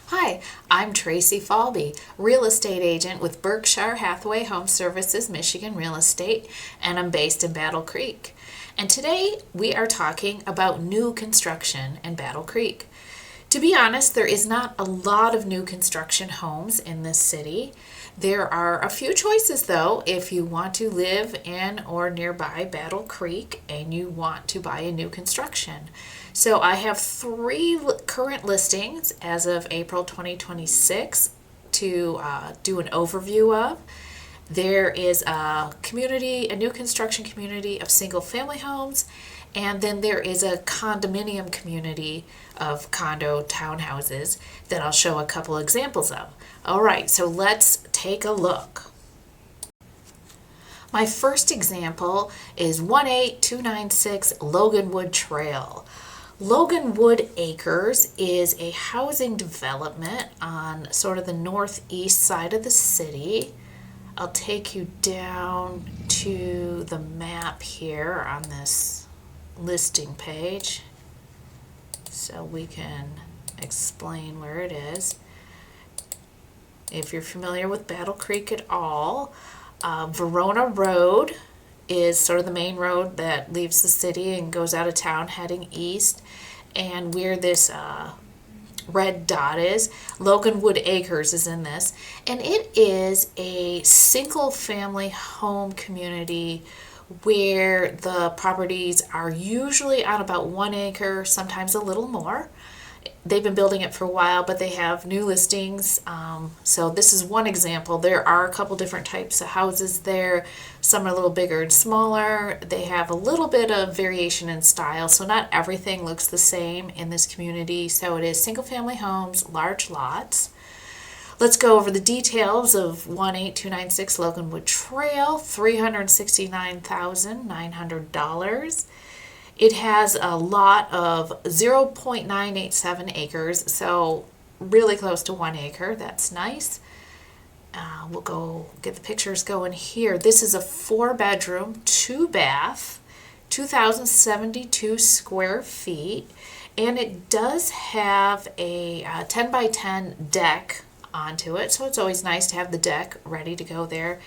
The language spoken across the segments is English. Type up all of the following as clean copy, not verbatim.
Hi, I'm Tracy Falbe, real estate agent with Berkshire Hathaway HomeServices, Michigan Real Estate, and I'm based in Battle Creek. And today we are talking about new construction in Battle Creek. To be honest, there is not a lot of new construction homes in this city. There are a few choices though if you want to live in or nearby Battle Creek and you want to buy a new construction. So I have three current listings as of April 2026 to do an overview of. There is a new construction community of single family homes, and then there is a condominium community of condo townhouses that I'll show a couple examples of. All right, so let's take a look. My first example is 18296 Loganwood Trail. Loganwood Acres is a housing development on sort of the northeast side of the city. I'll take you down to the map here on this listing page so we can explain where it is. If you're familiar with Battle Creek at all, Verona Road is sort of the main road that leaves the city and goes out of town heading east. And where this red dot is, Loganwood Acres is in this. And it is a single family home community where the properties are usually on about 1 acre, sometimes a little more. They've been building it for a while, but they have new listings. So this is one example. There are a couple different types of houses there. Some are a little bigger and smaller. They have a little bit of variation in style, so not everything looks the same in this community. So it is single family homes, large lots. Let's go over the details of 18296 Loganwood Trail, $369,900. It has a lot of 0.987 acres, so really close to 1 acre. That's nice. We'll go get the pictures going here. This is a 4-bedroom, 2-bath, 2,072 square feet, and it does have a 10 by 10 deck onto it, so it's always nice to have the deck ready to go there.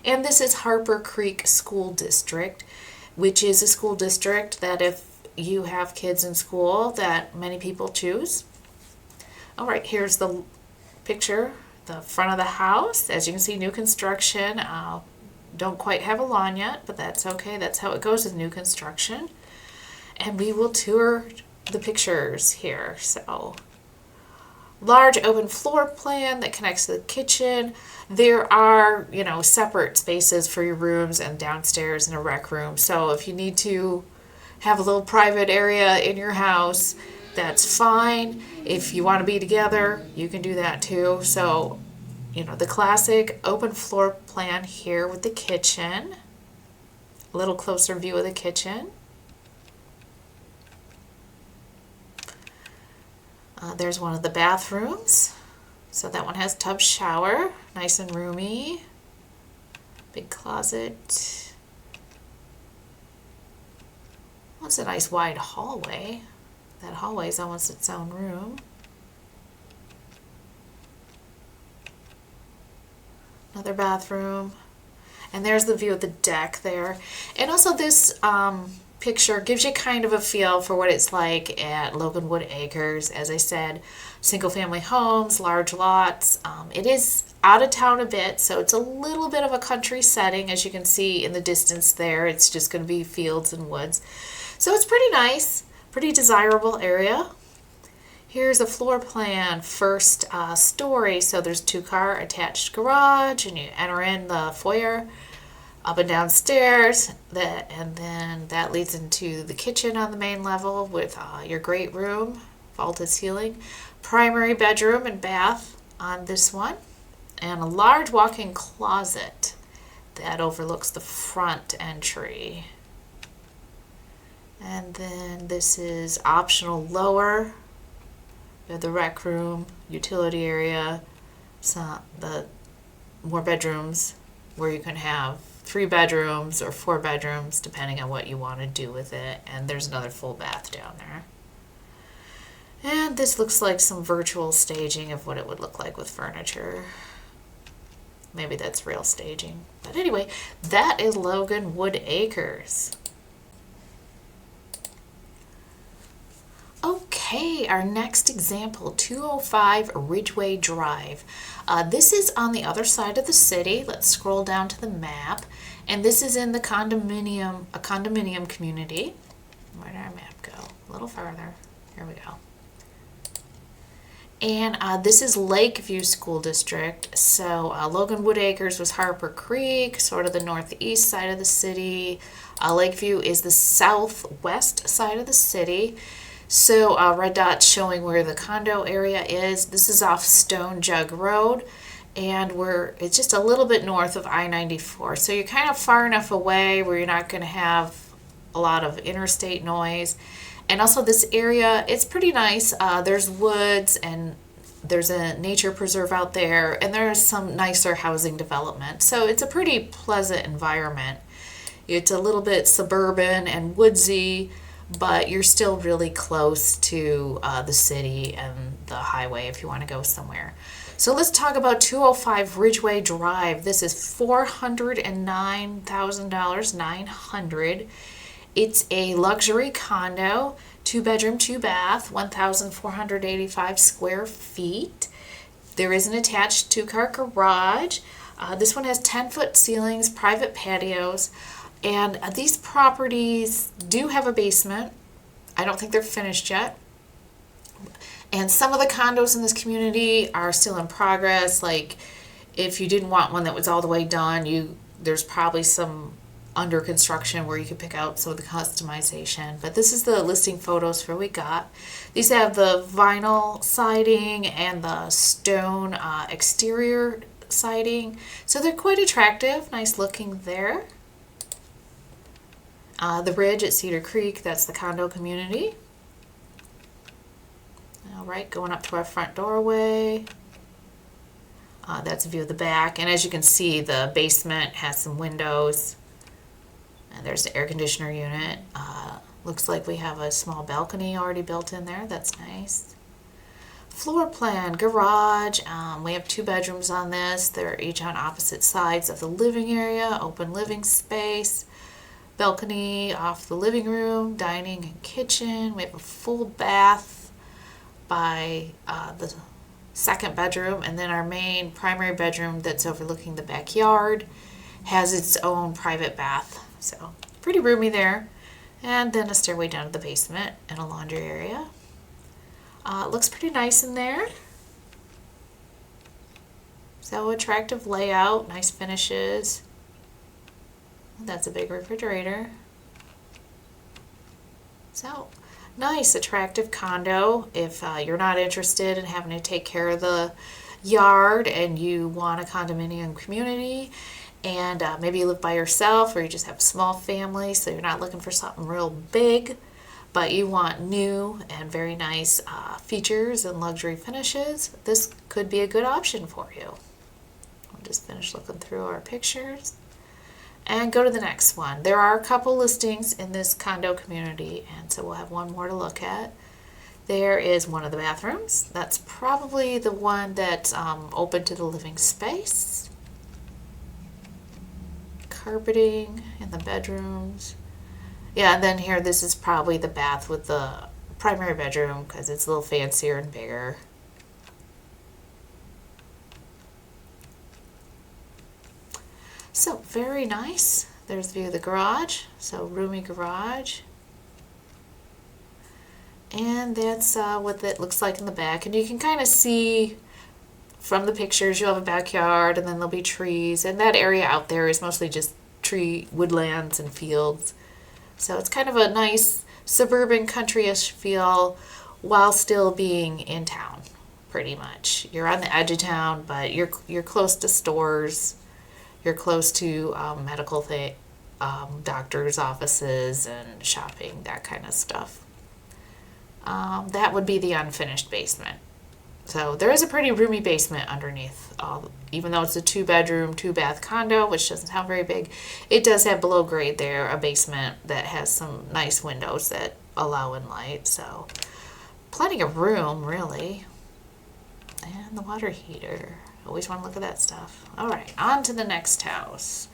And this is Harper Creek School District, which is a school district that if you have kids in school that many people choose. All right, here's the picture, the front of the house. As you can see, new construction. Don't quite have a lawn yet, but that's okay. That's how it goes with new construction. And we will tour the pictures here. So, large open floor plan that connects to the kitchen. There are, separate spaces for your rooms and downstairs and a rec room. So if you need to have a little private area in your house, that's fine. If you want to be together, you can do that too. So, the classic open floor plan here with the kitchen. A little closer view of the kitchen. There's one of the bathrooms. So that one has tub shower, nice and roomy. Big closet. Well, it's a nice wide hallway. That hallway is almost its own room. Another bathroom. And there's the view of the deck there. And also this picture gives you kind of a feel for what it's like at Loganwood Acres. As I said, single family homes, large lots. It is out of town a bit, so it's a little bit of a country setting. As you can see in the distance there, it's just going to be fields and woods. So it's pretty nice, pretty desirable area. Here's a floor plan, first story. So there's 2-car attached garage, and you enter in the foyer, up and down stairs, and then that leads into the kitchen on the main level with your great room, vaulted ceiling, primary bedroom and bath on this one, and a large walk-in closet that overlooks the front entry. And then this is optional lower. We have the rec room, utility area, the more bedrooms where you can have 3 bedrooms or 4 bedrooms depending on what you want to do with it. And there's another full bath down there. And this looks like some virtual staging of what it would look like with furniture. Maybe that's real staging. But anyway, that is Loganwood Acres. Okay, our next example, 205 Ridgeway Drive. This is on the other side of the city. Let's scroll down to the map. And this is in the condominium community. Where did our map go? A little farther. Here we go. And this is Lakeview School District. So Loganwood Acres was Harper Creek, sort of the northeast side of the city. Lakeview is the southwest side of the city. So red dot showing where the condo area is. This is off Stone Jug Road, and it's just a little bit north of I-94. So you're kind of far enough away where you're not going to have a lot of interstate noise. And also this area, it's pretty nice. There's woods and there's a nature preserve out there, and there's some nicer housing development. So it's a pretty pleasant environment. It's a little bit suburban and woodsy, but you're still really close to the city and the highway if you want to go somewhere. So let's talk about 205 Ridgeway Drive. This is $409,000, $900. It's a luxury condo, 2-bedroom, 2-bath, 1,485 square feet. There is an attached 2-car garage. This one has 10-foot ceilings, private patios, and these properties do have a basement. I don't think they're finished yet. And some of the condos in this community are still in progress. Like if you didn't want one that was all the way done, there's probably some under construction where you could pick out some of the customization. But this is the listing photos for we got. These have the vinyl siding and the stone exterior siding. So they're quite attractive, nice looking there. The bridge at Cedar Creek, that's the condo community. All right, going up to our front doorway. That's a view of the back. And as you can see, the basement has some windows. And there's the air conditioner unit. Looks like we have a small balcony already built in there. That's nice. Floor plan, garage. We have 2 bedrooms on this. They're each on opposite sides of the living area. Open living space. Balcony off the living room. Dining and kitchen. We have a full bath by the 2nd bedroom. And then our main primary bedroom that's overlooking the backyard has its own private bath. So pretty roomy there. And then a stairway down to the basement and a laundry area. It looks pretty nice in there. So attractive layout, nice finishes. That's a big refrigerator. So nice, attractive condo. If you're not interested in having to take care of the yard and you want a condominium community, and maybe you live by yourself or you just have a small family, so you're not looking for something real big, but you want new and very nice features and luxury finishes, this could be a good option for you. I'll just finish looking through our pictures and go to the next one. There are a couple listings in this condo community, and so we'll have one more to look at. There is one of the bathrooms. That's probably the one that's open to the living space. Carpeting in the bedrooms. Yeah, and then here, this is probably the bath with the primary bedroom because it's a little fancier and bigger. So very nice. There's the view of the garage. So roomy garage. And that's what it looks like in the back. And you can kind of see from the pictures, you'll have a backyard and then there'll be trees. And that area out there is mostly just tree woodlands and fields. So it's kind of a nice suburban country-ish feel while still being in town, pretty much. You're on the edge of town, but you're close to stores. You're close to medical doctors' offices and shopping, that kind of stuff. That would be the unfinished basement. So there is a pretty roomy basement underneath. Even though it's a 2-bedroom, 2-bath condo, which doesn't sound very big, it does have below grade there a basement that has some nice windows that allow in light. So Plenty of room, really. And the water heater. Always want to look at that stuff. All right, on to the next house.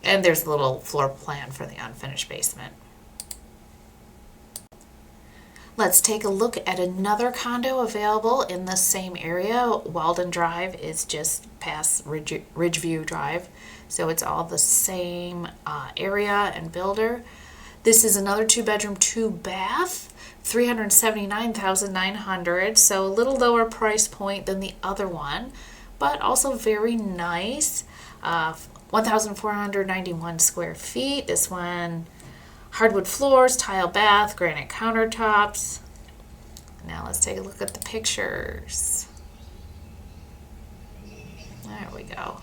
And there's a little floor plan for the unfinished basement. Let's take a look at another condo available in the same area. Walden Drive is just past Ridgeview Drive, so it's all the same area and builder. This is another 2-bedroom, 2-bath, $379,900, so a little lower price point than the other one, but also very nice. 1,491 square feet. This one, hardwood floors, tile bath, granite countertops. Now let's take a look at the pictures. There we go.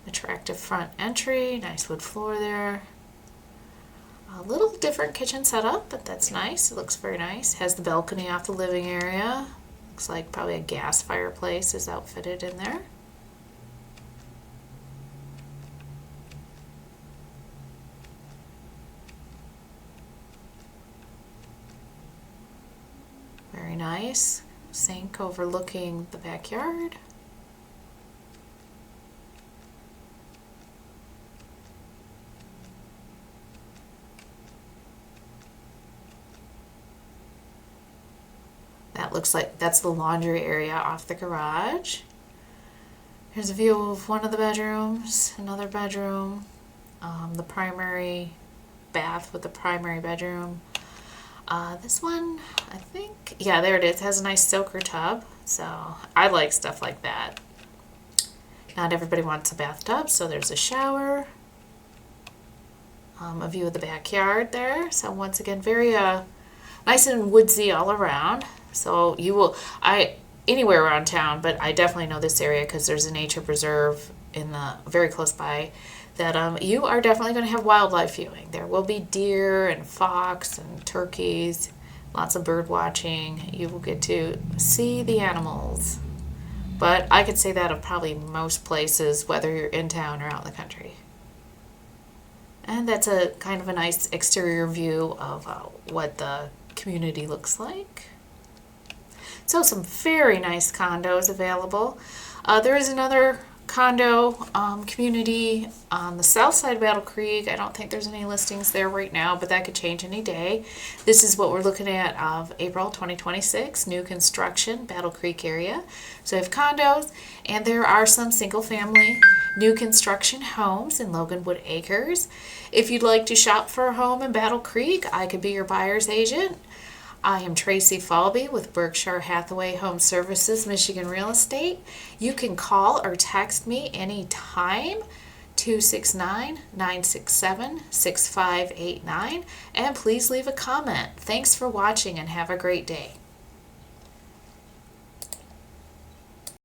Attractive front entry, nice wood floor there. A little different kitchen setup, but that's nice. It looks very nice. Has the balcony off the living area. Looks like probably a gas fireplace is outfitted in there. Very nice. Sink overlooking the backyard. That looks like that's the laundry area off the garage. Here's a view of one of the bedrooms, another bedroom, the primary bath with the primary bedroom. This one, I think, yeah, there it is. It has a nice soaker tub, so I like stuff like that. Not everybody wants a bathtub, so there's a shower. A view of the backyard there. So once again, very nice and woodsy all around. So you will, anywhere around town, but I definitely know this area because there's a nature preserve in the very close by that you are definitely going to have wildlife viewing. There will be deer and fox and turkeys, lots of bird watching. You will get to see the animals. But I could say that of probably most places, whether you're in town or out in the country. And that's a kind of a nice exterior view of what the community looks like. So some very nice condos available. There is another condo community on the south side of Battle Creek. I don't think there's any listings there right now, but that could change any day. This is what we're looking at of April 2026, new construction, Battle Creek area. So we have condos, and there are some single family new construction homes in Loganwood Acres. If you'd like to shop for a home in Battle Creek, I could be your buyer's agent. I am Tracy Falbe with Berkshire Hathaway HomeServices, Michigan Real Estate. You can call or text me anytime, 269-967-6589, and please leave a comment. Thanks for watching and have a great day.